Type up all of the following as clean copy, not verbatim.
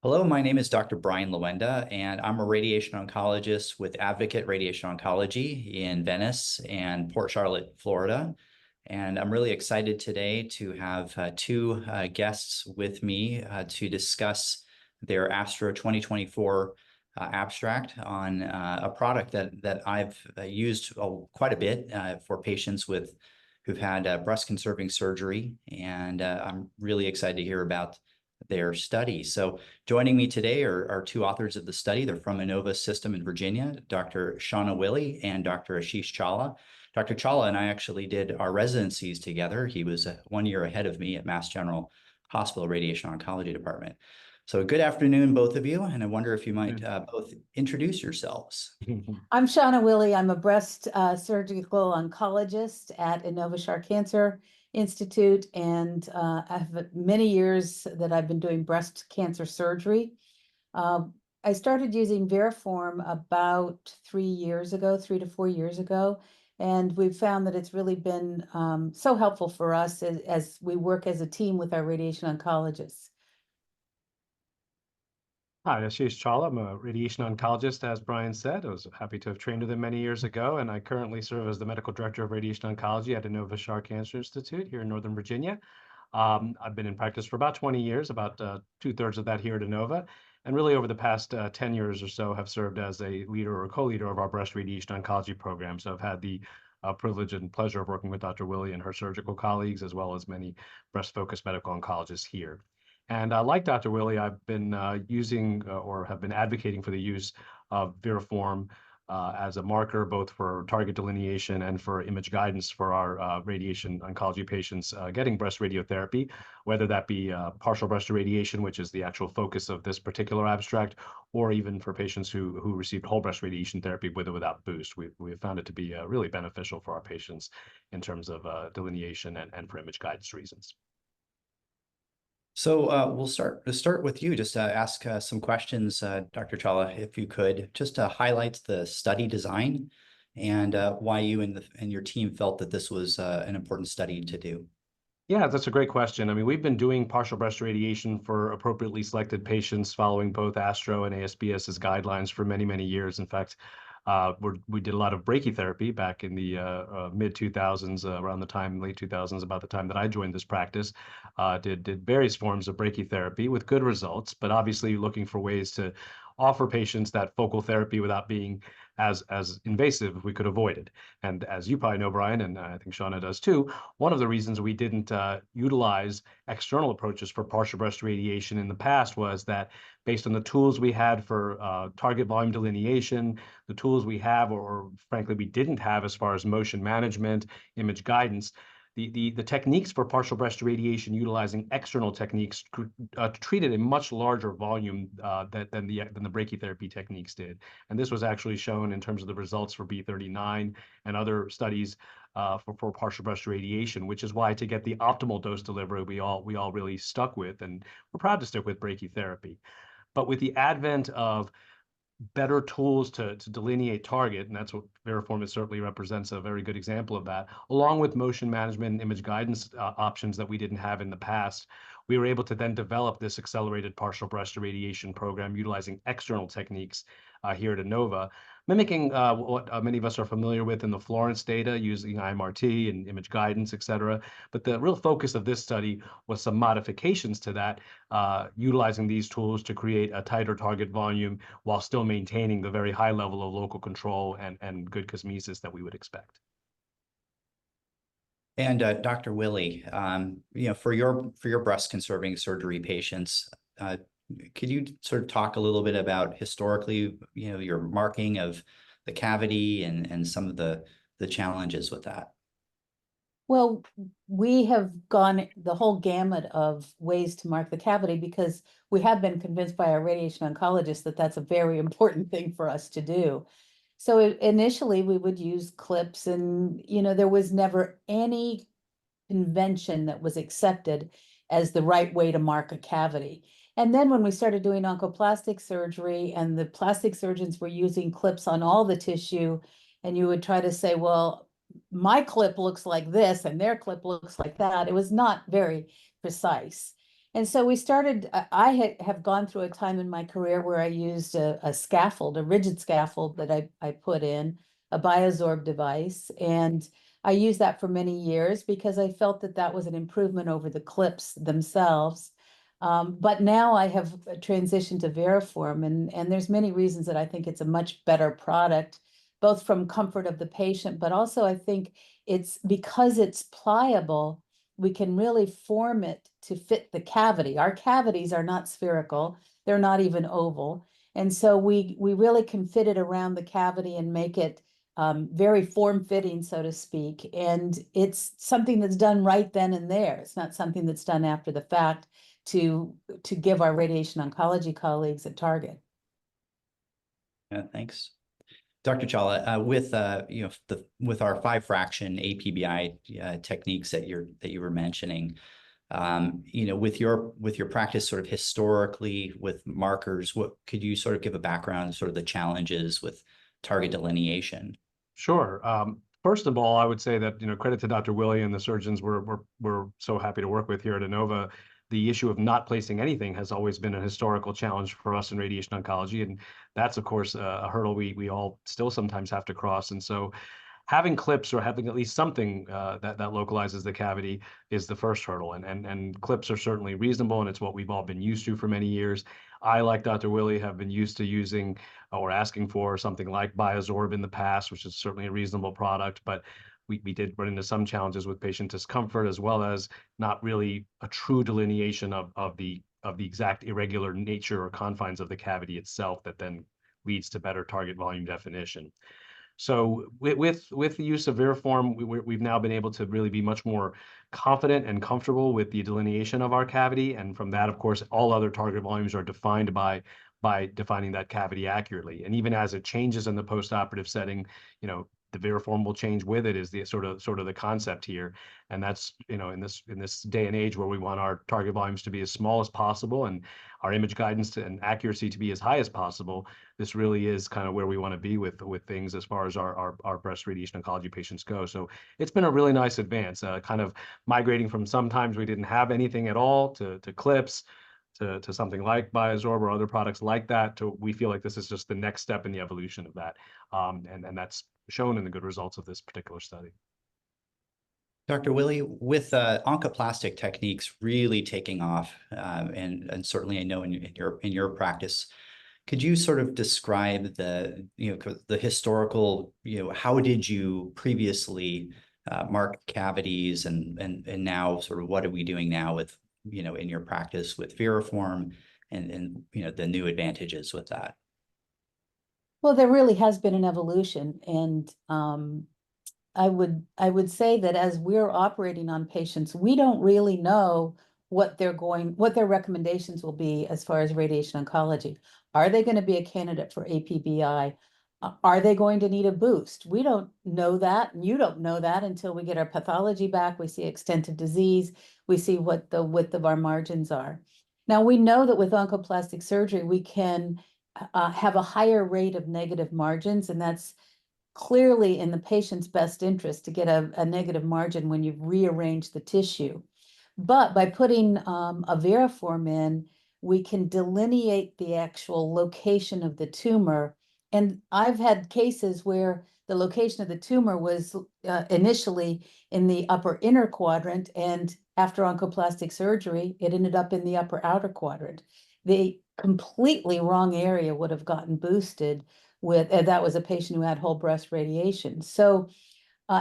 Hello, my name is Dr. Brian Lewenda, and I'm a radiation oncologist with Advocate Radiation Oncology in Venice and Port Charlotte, Florida. And I'm really excited today to have two guests with me to discuss their ASTRO 2024 abstract on a product that I've used quite a bit for patients who've had breast conserving surgery. And I'm really excited to hear about their study. So joining me today are two authors of the study. They're from Inova System in Virginia, Dr. Shauna Willey and Dr. Ashish Chawla. Dr. Chawla and I actually did our residencies together. He was 1 year ahead of me at Mass General Hospital Radiation Oncology Department. So good afternoon, both of you, and I wonder if you might both introduce yourselves. I'm Shauna Willey. I'm a breast surgical oncologist at Inova Cancer Institute, and I have many years that I've been doing breast cancer surgery. I started using VeraForm about 3 to 4 years ago, and we've found that it's really been so helpful for us as we work as a team with our radiation oncologists. Hi, Ashish Chawla. I'm a radiation oncologist, as Brian said. I was happy to have trained with him many years ago, and I currently serve as the medical director of radiation oncology at Inova Cancer Institute here in Northern Virginia. I've been in practice for about 20 years, about 2/3 of that here at Inova, and really over the past 10 years or so have served as a leader or co-leader of our breast radiation oncology program. So I've had the privilege and pleasure of working with Dr. Willey and her surgical colleagues, as well as many breast-focused medical oncologists here. And like Dr. Willey, I've been using or have been advocating for the use of VeraForm as a marker, both for target delineation and for image guidance for our radiation oncology patients getting breast radiotherapy, whether that be partial breast irradiation, which is the actual focus of this particular abstract, or even for patients who received whole breast radiation therapy with or without boost. We've found it to be really beneficial for our patients in terms of delineation and for image guidance reasons. So we'll start with you. Just ask some questions, Dr. Chawla, if you could, just highlight the study design and why you and your team felt that this was an important study to do. Yeah, that's a great question. I mean, we've been doing partial breast radiation for appropriately selected patients following both ASTRO and ASBS's guidelines for many, many years. In fact, we did a lot of brachytherapy back in the mid 2000s, around the time, late 2000s, about the time that I joined this practice. Did various forms of brachytherapy with good results, but obviously looking for ways to offer patients that focal therapy without being as invasive if we could avoid it. And as you probably know, Brian, and I think Shauna does too, one of the reasons we didn't utilize external approaches for partial breast radiation in the past was that based on the tools we had for target volume delineation, the tools we have, or frankly, we didn't have as far as motion management, image guidance, the techniques for partial breast radiation utilizing external techniques treated a much larger volume than the brachytherapy techniques did. And this was actually shown in terms of the results for B39 and other studies for partial breast radiation, which is why to get the optimal dose delivery, we all really stuck with, and we're proud to stick with brachytherapy. But with the advent of better tools to delineate target, and that's what VeraForm certainly represents a very good example of that, along with motion management and image guidance options that we didn't have in the past. We were able to then develop this accelerated partial breast irradiation program utilizing external techniques here at Inova, mimicking what many of us are familiar with in the Florence data, using IMRT and image guidance, et cetera. But the real focus of this study was some modifications to that, utilizing these tools to create a tighter target volume while still maintaining the very high level of local control and good cosmesis that we would expect. And Dr. Willey, for your breast conserving surgery patients, could you sort of talk a little bit about historically, your marking of the cavity and some of the challenges with that? Well, we have gone the whole gamut of ways to mark the cavity because we have been convinced by our radiation oncologist that that's a very important thing for us to do. So initially we would use clips, and there was never any convention that was accepted as the right way to mark a cavity. And then when we started doing oncoplastic surgery and the plastic surgeons were using clips on all the tissue, and you would try to say, well, my clip looks like this and their clip looks like that, it was not very precise. And so we started, have gone through a time in my career where I used a scaffold, a rigid scaffold that I put in, a Biosorb device. And I used that for many years because I felt that that was an improvement over the clips themselves. But now I have transitioned to VeraForm, and there's many reasons that I think it's a much better product, both from comfort of the patient, but also I think it's because it's pliable, we can really form it to fit the cavity. Our cavities are not spherical, they're not even oval. And so we really can fit it around the cavity and make it very form-fitting, so to speak. And it's something that's done right then and there. It's not something that's done after the fact to give our radiation oncology colleagues a target. Yeah, thanks. Dr. Chawla, with with our 5-fraction APBI techniques that you were mentioning, with your practice sort of historically with markers, what could you sort of give a background, sort of the challenges with target delineation? Sure. First of all, I would say that, credit to Dr. Willie and the surgeons we're so happy to work with here at Inova. The issue of not placing anything has always been a historical challenge for us in radiation oncology. And that's, of course, a hurdle we all still sometimes have to cross. And so having clips or having at least something that localizes the cavity is the first hurdle. And clips are certainly reasonable, and it's what we've all been used to for many years. I, like Dr. Willie, have been used to using or asking for something like Biosorb in the past, which is certainly a reasonable product, but we did run into some challenges with patient discomfort, as well as not really a true delineation of the exact irregular nature or confines of the cavity itself that then leads to better target volume definition. So with the use of VeraForm, we've now been able to really be much more confident and comfortable with the delineation of our cavity. And from that, of course, all other target volumes are defined by defining that cavity accurately. And even as it changes in the postoperative setting, the VeraForm will change with it, is the sort of the concept here. And that's, in this day and age where we want our target volumes to be as small as possible and our image guidance and accuracy to be as high as possible, this really is kind of where we want to be with things as far as our breast radiation oncology patients go. So it's been a really nice advance, kind of migrating from sometimes we didn't have anything at all to clips, to something like Biosorb or other products like that, to we feel like this is just the next step in the evolution of that. And that's shown in the good results of this particular study. Dr. Willie, with oncoplastic techniques really taking off, and certainly I know in your practice, could you sort of describe the historical, how did you previously mark cavities, and now sort of what are we doing now with, in your practice with VeraForm and the new advantages with that? Well, there really has been an evolution, and I would say that as we're operating on patients, we don't really know what their recommendations will be as far as radiation oncology. Are they going to be a candidate for APBI? Are they going to need a boost? We don't know that, and you don't know that until we get our pathology back. We see extent of disease. We see what the width of our margins are. Now, we know that with oncoplastic surgery, we can have a higher rate of negative margins, and that's clearly in the patient's best interest to get a negative margin when you've rearranged the tissue. But by putting a VeraForm in, we can delineate the actual location of the tumor. And I've had cases where the location of the tumor was initially in the upper inner quadrant, and after oncoplastic surgery, it ended up in the upper outer quadrant. The completely wrong area would have gotten boosted with, that was a patient who had whole breast radiation. So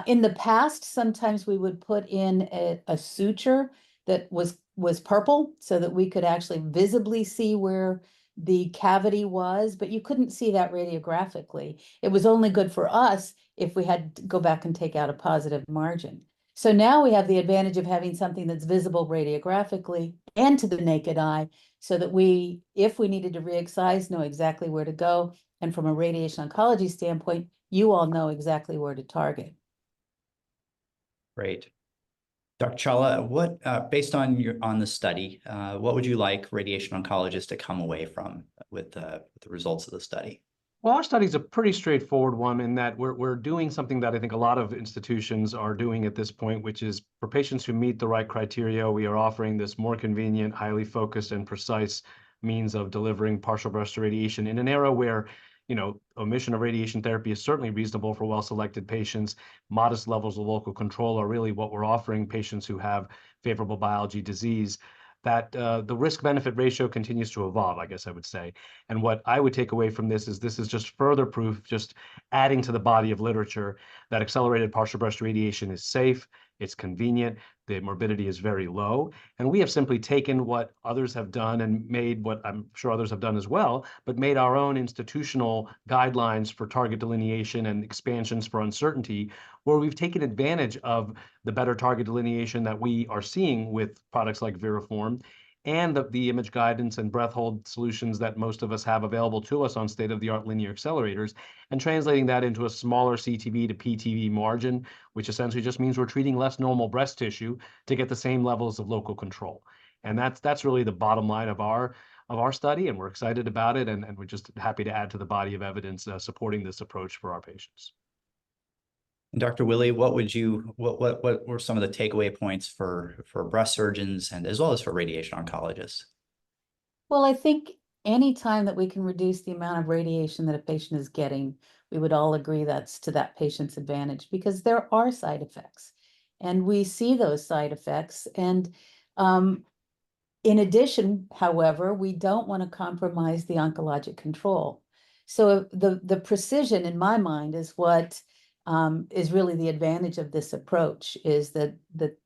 in the past, sometimes we would put in a suture that was purple so that we could actually visibly see where the cavity was, but you couldn't see that radiographically. It was only good for us if we had to go back and take out a positive margin. So now we have the advantage of having something that's visible radiographically and to the naked eye, so that we, if we needed to re-excise, know exactly where to go. And from a radiation oncology standpoint, you all know exactly where to target. Great. Dr. Chawla, what, based on the study, what would you like radiation oncologists to come away from with the results of the study? Well, our study is a pretty straightforward one in that we're doing something that I think a lot of institutions are doing at this point, which is for patients who meet the right criteria, we are offering this more convenient, highly focused and precise means of delivering partial breast irradiation in an era where, omission of radiation therapy is certainly reasonable for well-selected patients. Modest levels of local control are really what we're offering patients who have favorable biology disease. That the risk-benefit ratio continues to evolve, I guess I would say. And what I would take away from this is just further proof, just adding to the body of literature that accelerated partial breast radiation is safe, it's convenient, the morbidity is very low. And we have simply taken what others have done and made what I'm sure others have done as well, but made our own institutional guidelines for target delineation and expansions for uncertainty, where we've taken advantage of the better target delineation that we are seeing with products like VeraForm and the image guidance and breath hold solutions that most of us have available to us on state-of-the-art linear accelerators, and translating that into a smaller CTV to PTV margin, which essentially just means we're treating less normal breast tissue to get the same levels of local control. And that's really the bottom line of our study, and we're excited about it, and we're just happy to add to the body of evidence supporting this approach for our patients. And Dr. Willie, what were some of the takeaway points for breast surgeons and as well as for radiation oncologists? Well, I think any time that we can reduce the amount of radiation that a patient is getting, we would all agree that's to that patient's advantage, because there are side effects and we see those side effects. And in addition, however, we don't want to compromise the oncologic control. So the precision in my mind is what is really the advantage of this approach, is that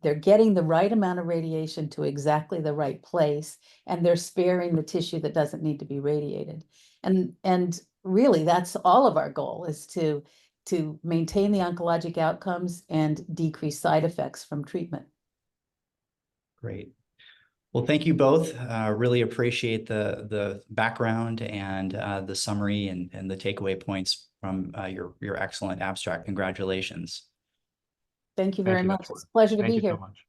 they're getting the right amount of radiation to exactly the right place, and they're sparing the tissue that doesn't need to be radiated. And really, that's all of our goal, is to maintain the oncologic outcomes and decrease side effects from treatment. Great. Well, thank you both. Really appreciate the background and the summary and the takeaway points from your excellent abstract. Congratulations. Thank you very much. It's a pleasure to be here. Thank you so much.